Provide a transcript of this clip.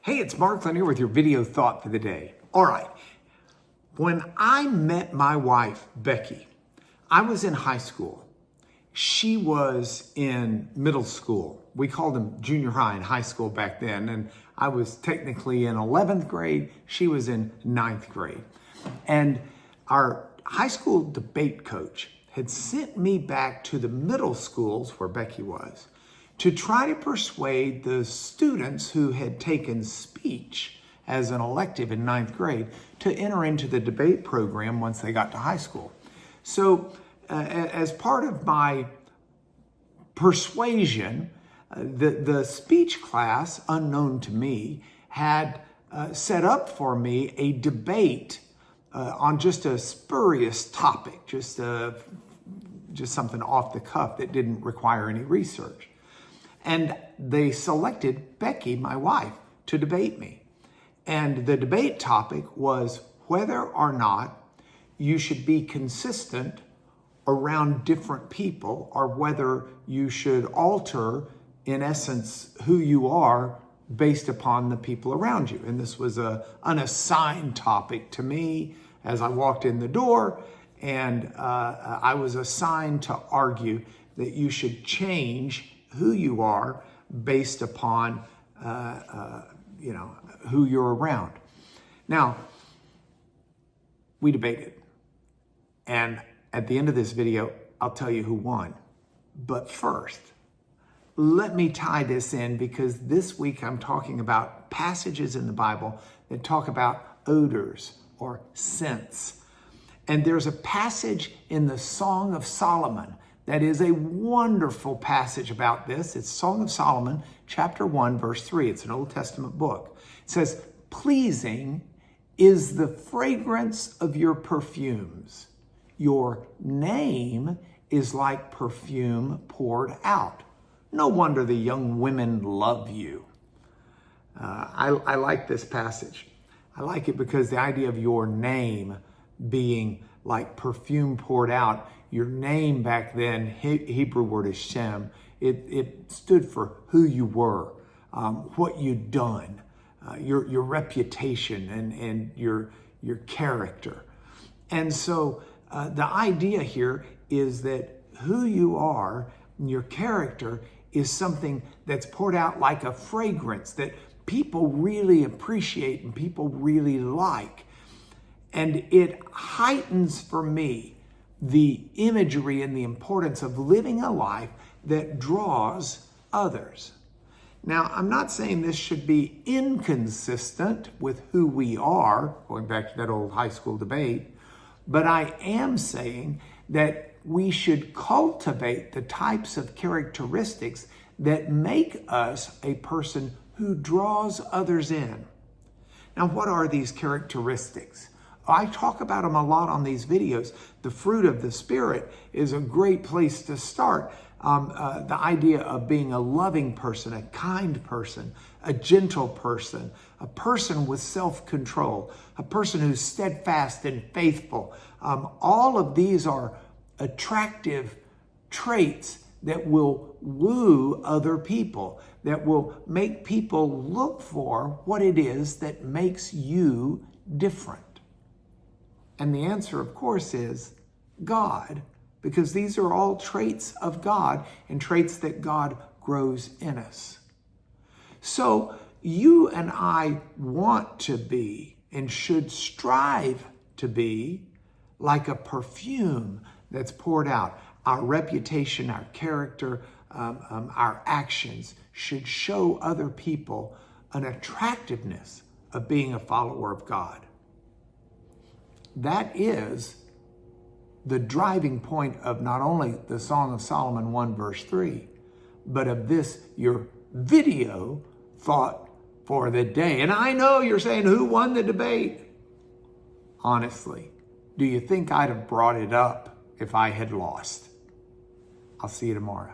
Hey, it's Mark Lanier with your video thought for the day. All right. When I met my wife, Becky, I was in high school. She was in middle school. We called them junior high and high school back then. And I was technically in 11th grade. She was in 9th grade. And our high school debate coach had sent me back to the middle schools where Becky was to try to persuade the students who had taken speech as an elective in 9th grade to enter into the debate program once they got to high school. So as part of my persuasion, the speech class, unknown to me, had set up for me a debate on just a spurious topic, just something off the cuff that didn't require any research. And they selected Becky, my wife, to debate me. And the debate topic was whether or not you should be consistent around different people or whether you should alter, in essence, who you are based upon the people around you. And this was an unassigned topic to me as I walked in the door, and I was assigned to argue that you should change who you are based upon, who you're around. Now, we debated. And at the end of this video, I'll tell you who won. But first, let me tie this in because this week I'm talking about passages in the Bible that talk about odors or scents. And there's a passage in the Song of Solomon that is a wonderful passage about this. It's Song of Solomon, chapter 1, verse 3. It's an Old Testament book. It says, "Pleasing is the fragrance of your perfumes. Your name is like perfume poured out. No wonder the young women love you." I like this passage. I like it because the idea of your name being like perfume poured out, your name back then, Hebrew word is Shem, it stood for who you were, what you'd done, your reputation and your character. And so the idea here is that who you are, your character, is something that's poured out like a fragrance that people really appreciate and people really like. And it heightens for me the imagery and the importance of living a life that draws others. Now, I'm not saying this should be inconsistent with who we are, going back to that old high school debate, but I am saying that we should cultivate the types of characteristics that make us a person who draws others in. Now, what are these characteristics? I talk about them a lot on these videos. The fruit of the Spirit is a great place to start. The idea of being a loving person, a kind person, a gentle person, a person with self-control, a person who's steadfast and faithful. All of these are attractive traits that will woo other people, that will make people look for what it is that makes you different. And the answer, of course, is God, because these are all traits of God and traits that God grows in us. So you and I want to be and should strive to be like a perfume that's poured out. Our reputation, our character, our actions should show other people an attractiveness of being a follower of God. That is the driving point of not only the Song of Solomon 1 verse 3, but of this, your video thought for the day. And I know you're saying, who won the debate? Honestly, do you think I'd have brought it up if I had lost? I'll see you tomorrow.